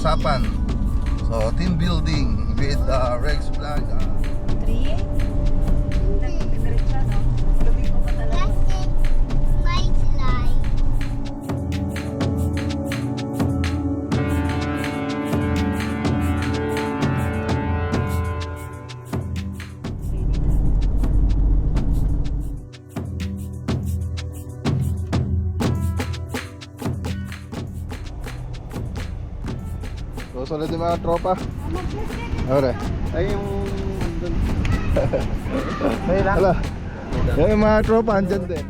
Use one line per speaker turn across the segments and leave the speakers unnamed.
usapan. So, team building with Rex Vlog.
3? Diretso, no? Lumipo pa talaga.
Susunod yung mga tropa. Ore.
Ay, yung...
Hala. Yung mga tropa andyan din.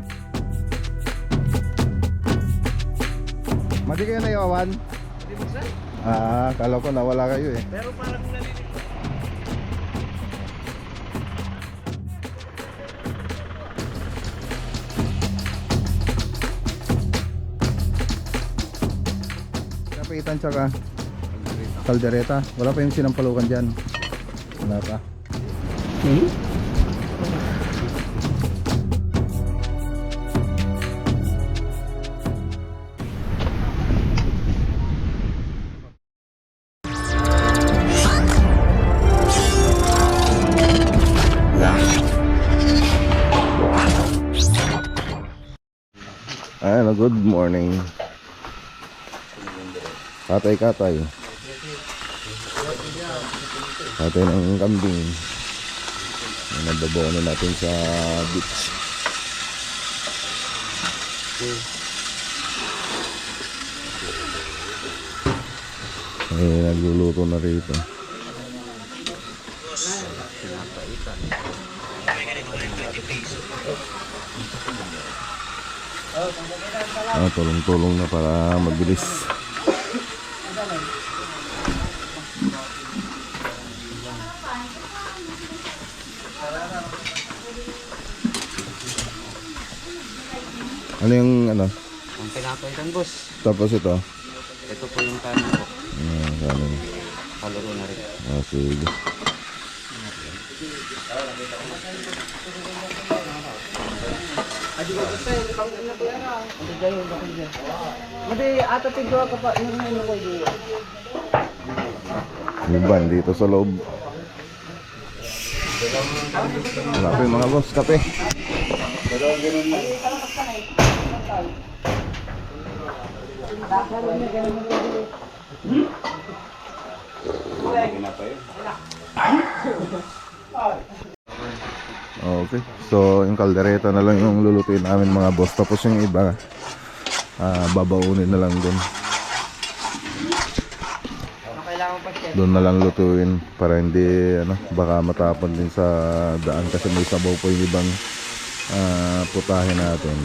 Madi kayo naiwawan?
Hindi mo sir?
Kala ko nawala kayo eh.
Pero parang nalilig pa.
Kapitan tsaka kaldereta. Wala pa yung sinampalukan dyan. Wala pa. Hello, good morning. Katay. Katay ng kambing. Nababawanan natin sa beach. Nagluluto na rito. Tulong-tulong na para mabilis. Ano yung ano?
Ang pinapaitan boss.
Tapos ito?
Ito po yung kanin po.
Kanin.
Kalaro na rin.
Sige. Iban dito sa loob. Wala pa yung mga boss, kape. Okay, so yung kaldereta na lang yung lulutuin namin mga boss. Tapos yung iba babaunin na lang dun. Doon na lang lutuin para hindi baka matapon din sa daan kasi may sabaw po yung ibang putahe natin.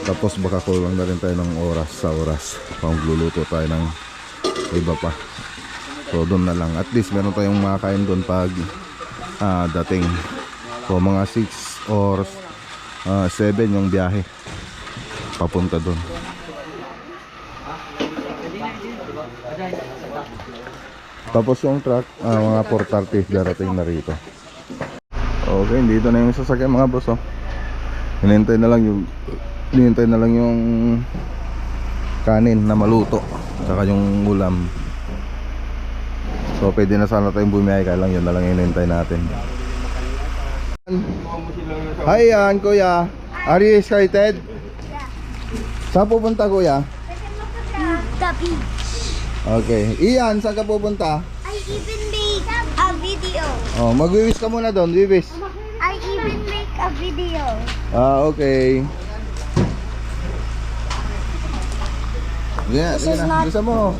Tapos baka kulang na rin tayo ng oras sa oras pang luluto tayo ng iba pa. So doon na lang, at least meron tayong makakain doon pag dating. So mga 6 or 7 yung biyahe papunta doon. Tapos yung truck mga 4:30 darating na rito. Okay, dito na yung sasakyan mga boss. Hinintay na lang yung kanin na maluto saka yung ulam. So pwede na sana tayong bumiyahe, kaya lang yun na lang hinintay natin. Hi yan kuya, are you excited? Saan pupunta kuya?
The beach.
Okay, Ian, saan ka pupunta?
I even make a video.
Oh, mag-wish ka muna doon, wish.
I even make a video.
Okay. Yeah,
This is not-
bisa mo.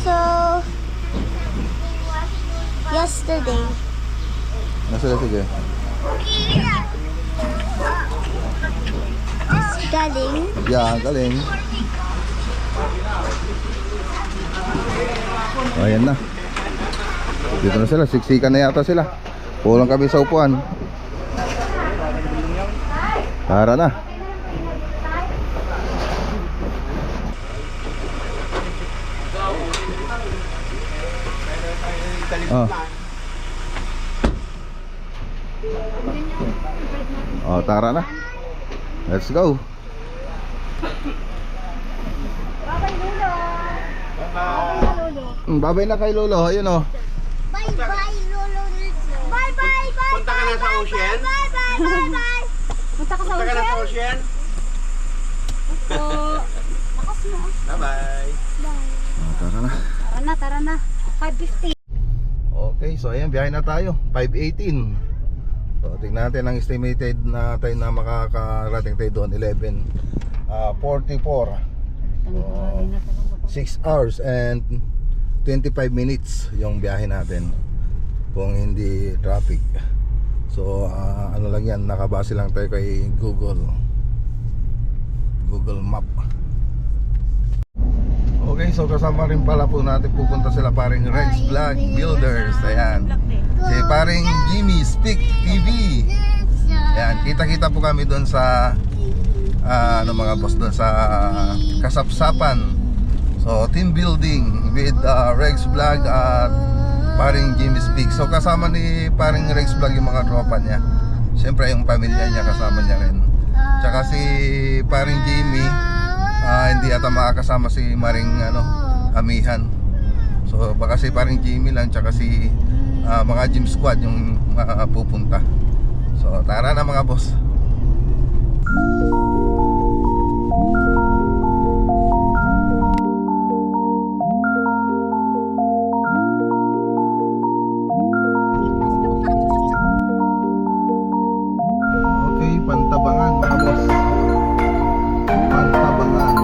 So, yesterday,
Sige.
galing.
Yeah, galing. Ayan na. Dito na sila, siksikan na yata sila. Pulang kami sa upuan. Tara na. Tara na. Let's go. Babay na kay Lolo, ayun oh.
Bye bye, Lolo. Bye bye, bye.
Punta ka na sa ocean?
Bye bye, bye bye.
Punta ka sa
Punta ka na sa
ocean?
ocean?
Lakas mo.
Bye-bye.
Tara na.
Tara na. 5:50.
Okay, so ayan, biyahe na tayo. 5:18. So, tingnan natin ang estimated na time na makakarating tayo doon. 11:44. 6 hours and 25 minutes yung biyahe natin kung hindi traffic. So ano lang yan, nakabase lang tayo kay Google Map. Okay, so kasama rin pala po natin, pupunta sila paring Rex Vlog Builders. Ayan, si paring Jimmy Speak TV. Ayan, kita-kita po kami doon sa mga boss doon sa Kasapsapan. So team building with Rex Vlog at paring Jimmy Speak. So kasama ni paring Rex Vlog yung mga tropa niya. Siyempre yung pamilya niya kasama niya rin. Tsaka si paring Jimmy, hindi ata makakasama si Maring Amihan. So baka si paring Jimmy lang tsaka si mga gym squad yung pupunta. So tara na mga boss. Okay, Pantabangan mga boss. Pantabangan.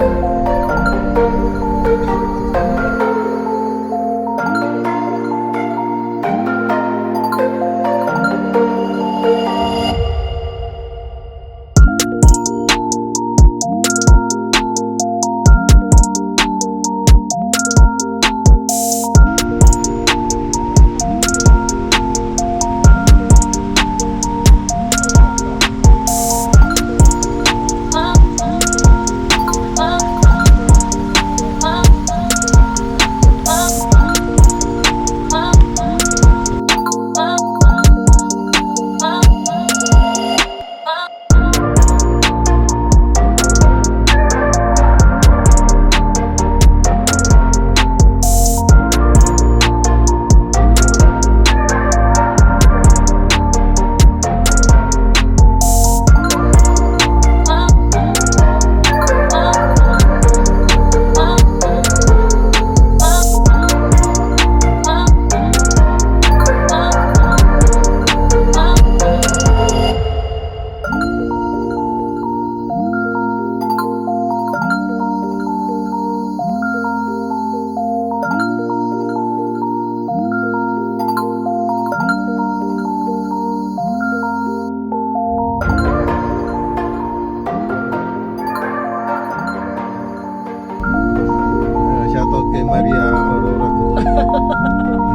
Shoutout kay Maria Aurora Gulo.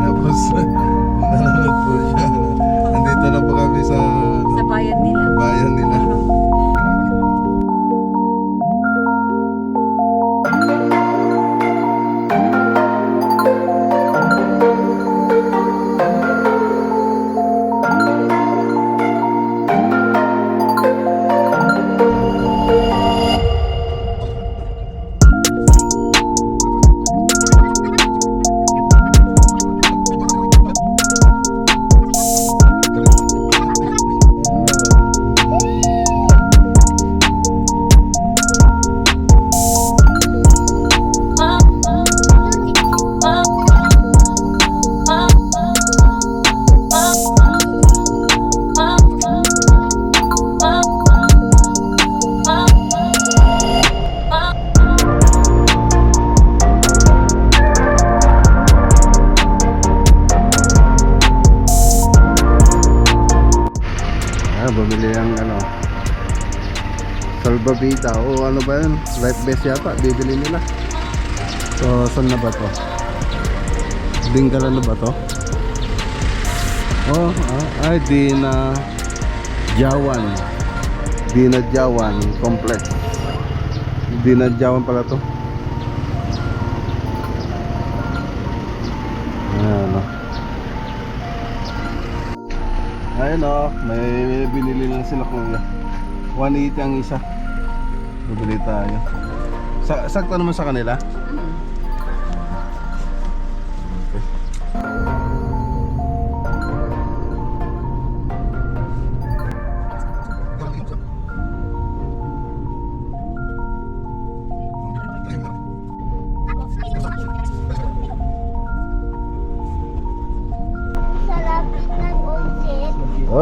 Tapos, nanonood po siya. Andito na po kami sa
Sa bayan nila.
bayan nila. Bumili ang Salvavida o ano ba yun, life vest yata bibili nila. So saan na ba to? Dinggalan na ba to? Oh, ay Dina Jawan Complex. Dina Jawan pala to. Ayun o, may binili lang sila kuya. 180 ang isa. Bibili tayo. Sakto naman sa kanila.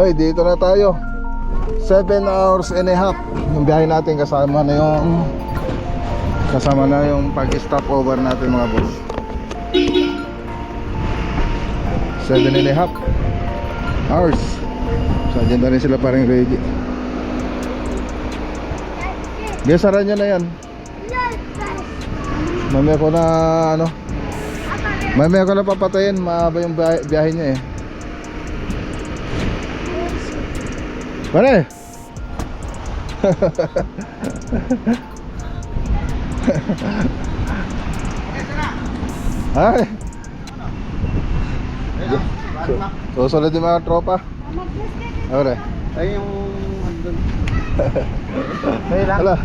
Okay, dito na tayo. 7 hours and a half yung biyahe natin, kasama na yung pag-stop over natin mga boss. 7 and a half hours. So dyan na rin sila parang ready. Gesaran nyo na yan. Mamaya ko na mamaya ko na papatayin. Mahaba yung biyahe niya eh. Pare! Ay! Susunod yung mga tropa. Pare.
Ay, yung andun.
Wala.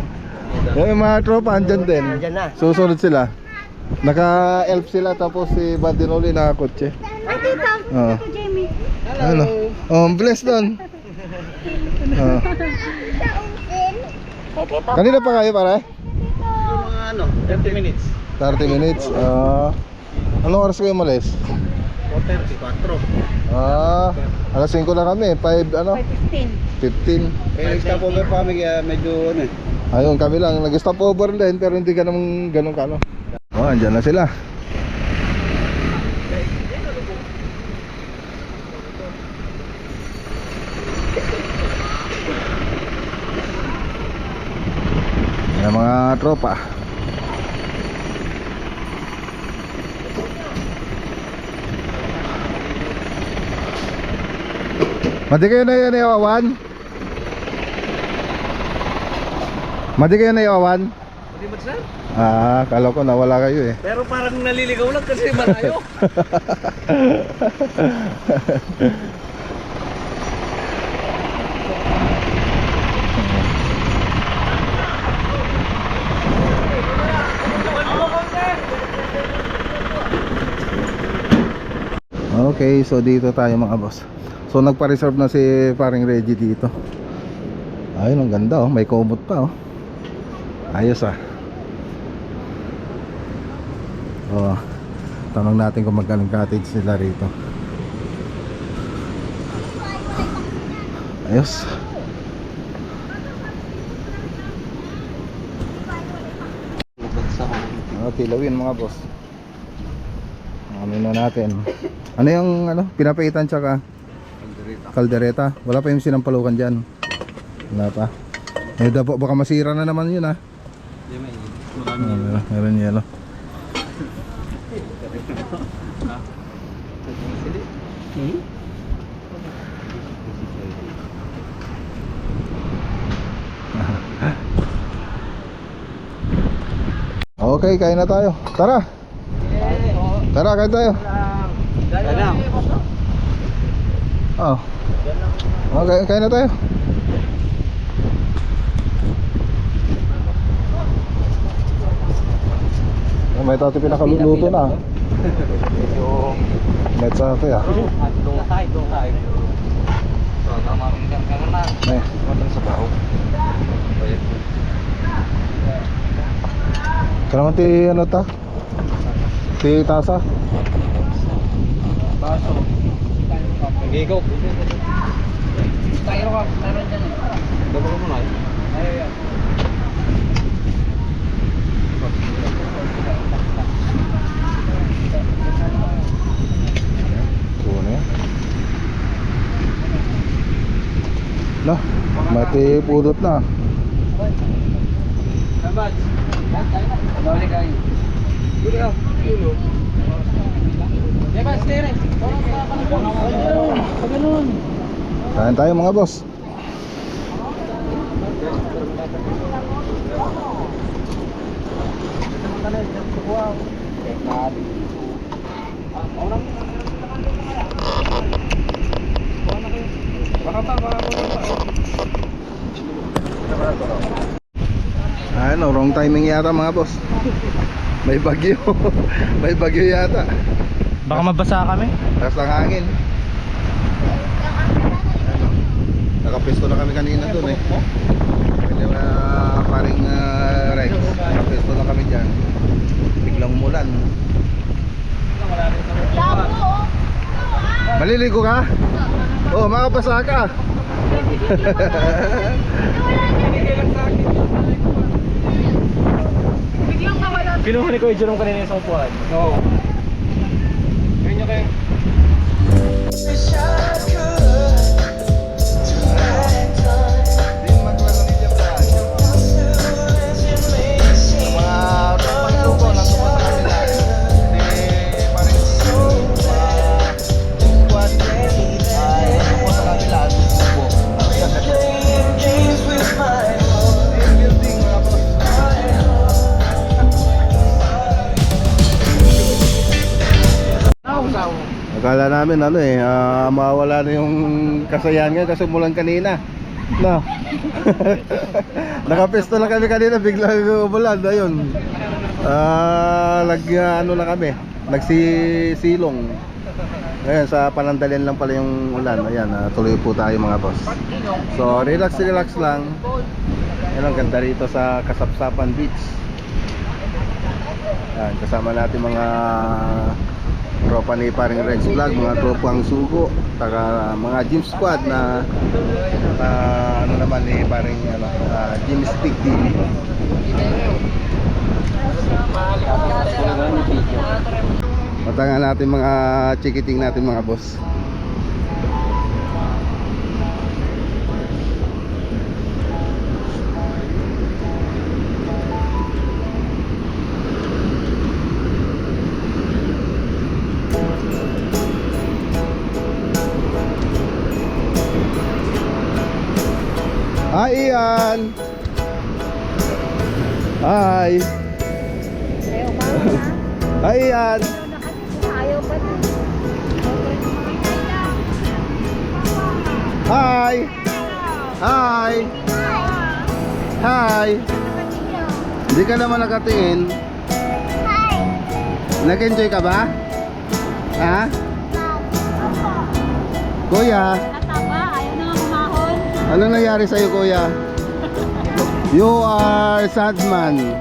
Yung mga tropa andyan din. Susunod sila. Naka-elf sila, tapos si Bandinoli nakakotse.
Ay, tito.
Oo.
Tito Jamie.
Ano? Oh, bless doon. Oh. Kanina pa kayo pare?
Yung mga 30 minutes.
30 minutes. Anong oras kayo umalis?
4:34.
Alas 5 na kami.
5:15.
15.
Nag-stop over pa kami kaya medyo
Ayun, kami lang. Nag-stop over din, pero hindi ka naman ganun kano. Oh, andyan na sila. Yan mga tropa. Madi kayo na yan iwawan? Madi kayo na iwawan?
Hindi ba sir?
Kala ko nawala kayo eh.
Pero parang naliligaw lang kasi malayo.
Okay, so dito tayo mga boss. So nagpa-reserve na si paring Reggie dito. Ayun, ang ganda oh, may kumot pa oh. Ayos ah. Oh, tanong natin kung magkano cottage nila rito. Ayos. Tilawin mga boss. Amin na natin. Ano yung pinapaitan tsaka kaldereta? Wala pa yung sinampalukan dyan. Wala pa. Eh dapo baka masira na naman yun ah. Meron yelo. Okay, kain na tayo. Tara. Tara, kain tayo. Oh. Okay, kain na tayo. May tati pinakaluluto na. May tati ah. Eh, sa baho. Kailangan ti ti tasa.
Baso. Gigo. Tayo ka, meron dyan. Dabo ko muna. Ay. Nah, mati pudot na. Sabad. Balik kayo. Dito ka. Dito. Bebas, tere. Ganun.
Kain tayo mga boss. Ano, wrong timing yata mga boss. May bagyo. May bagyo yata.
Baka mabasa kami.
Taas ng hangin. Ano, nakapesto na kami kanina dun eh. Kanya na paring Rex. Nakapesto na kami dyan. Biglang umulan. Maliligo ka? Oh, makapasa ka.
Kinuha ni Kuya Jerome kanina yung upuan. Oo. Ngayon nyo kayo.
Akala namin ano mawala na yung kasayahan nga kasi mulan kanina. No. Nakapesto na kami kanina, bigla umulan. Ayun. Ano na kami. Nagsisilong. Ayan, sa panandalian lang pala yung ulan. Ayan, tuloy po tayo mga boss. So, relax lang. Ayan, ang ganda rito sa Kasapsapan Beach. Ayan, kasama natin mga tropa ni paring Renz Vlog, mga tropang sugo, taka mga gym squad na ano naman ni paring Gym Stick TV. Matangan natin mga chikiting natin mga boss. Hi Ian. Hi.
Ayaw ba na?
Hi Ian.
Ayaw ba na?
Hi. Hi. Hi. Hindi ka naman nakatingin.
Hi!
Nag-enjoy ka ba? Ha? Kuya,
Natapa, ayaw na nga kumahon.
ano nangyari sa'yo kuya? You are sad man.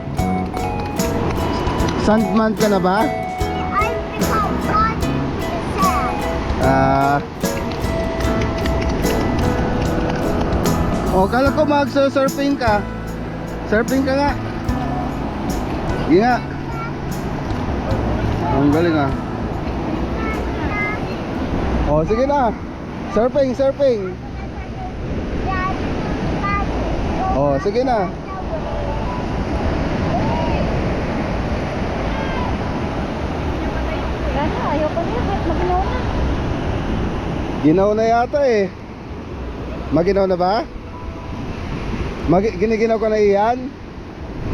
Sandman ka na ba?
I become one sad.
Oh, kala ko mag-surfing ka. Surfing ka nga. Sige nga. Ang galing ah. Oh, sige na. Surfing. Oh, sige na.
Gano'n, ayaw ko na. Ba't maginaw na?
Ginaw na yata eh. Maginaw na ba? Giniginaw ko na iyan?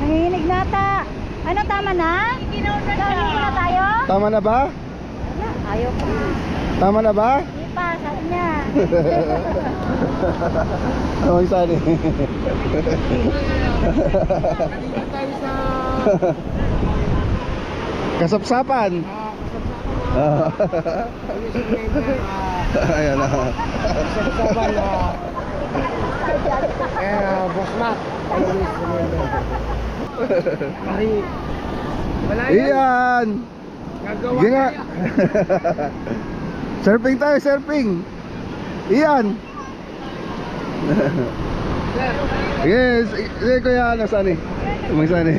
Nanginginig nata. Ano, tama na? Ginaw na siya. Na tayo?
Tama na ba?
Wala, ayaw ko na.
Tama na ba?
Hindi pa, sabi niya.
Ang sani. Kasapsapan. Ayan na.
Kasapsapan Boss Mac.
Iyan. Sige nga. Surfing tayo, surfing. Iyan. Yes, sige kuya, ano sani? Sani.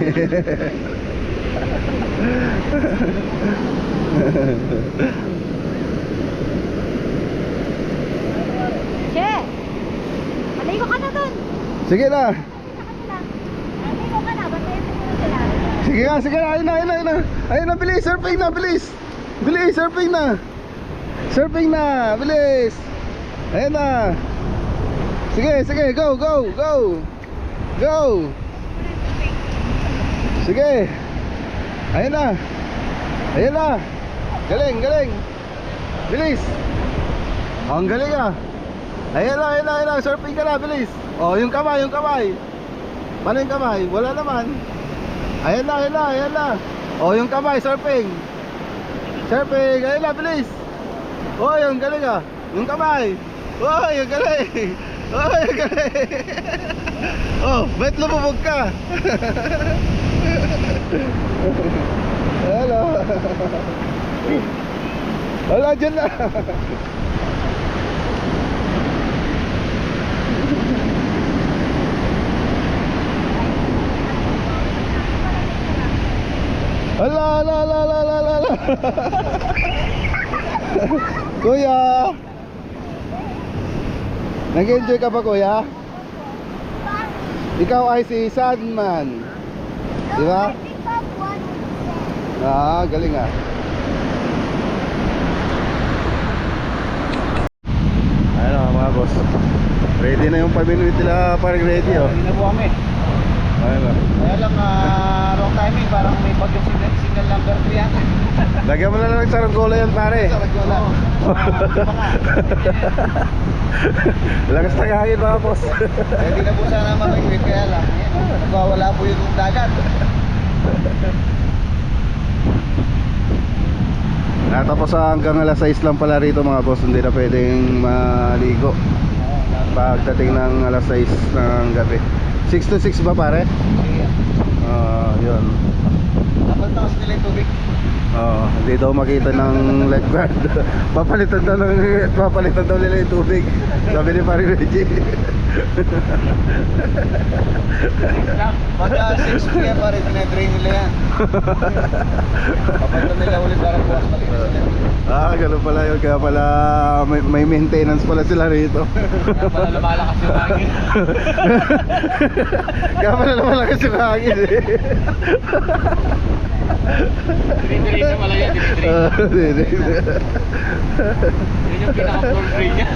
Che! Maligo ka na dun.
Sige na.
Maligo ka na, bantayan mo na sila.
Sige na, ayun na, bilis, surfing na, bilis. Bilis, surfing na. Surfing na, bilis. Ayun na. Sige, go. Go. Sige. Ayun na. Galing. Bilis. Oh, ang galing ah. Ayun na, surfing ka na, bilis. Oh, yung kamay. Paano yung kamay? Wala naman. Ayun na. Oh, yung kamay, surfing. Ayun na, bilis. Oh, yung galing ah. Yung kamay. Oh, yung galing. Oh, ba't lumubog ka? Hello. Wala, dyan na. Ala, ala, ala, ala, ala, ala. Kuya! Nag-enjoy ka ba, kuya? Ikaw ay si Sandman. Di ba? Ah, galing ah. Ayun mga boss. Ready na yung pabinuit nila, parang ready oh.
Hindi na po kami.
Ayun oh.
Kaya lang, wrong timing. Parang may bagyong signal number 3 yan.
Lagyan mo na lang ng saranggola yan pare.
Saranggola.
Lakas ng hangin mga boss.
Hindi na po sana makikita. Kaya lang, nagwawala po yung dagat.
Tapos hanggang alas 6 lang pala rito mga boss. Hindi na pwedeng maligo pagdating ng alas 6 ng gabi. 6 to 6 ba pare? Yun.
Napaltakas nila yung tubig.
Hindi daw makita ng lifeguard. Papalitan daw nila yung tubig. Sabi ni pare Reggie.
Pagka 6 p.m. pa rin, drain nila yan. Papalitan nila ulit para bukas malinis nila.
Ganun pala yun. Kaya pala may maintenance pala sila rito.
Kaya pala lumalakas yung hangin.
Kaya pala lumalakas yung hangin eh.
Dinidrain na pala yan, dinidrain. Yun yung pinaka-floor drain niya.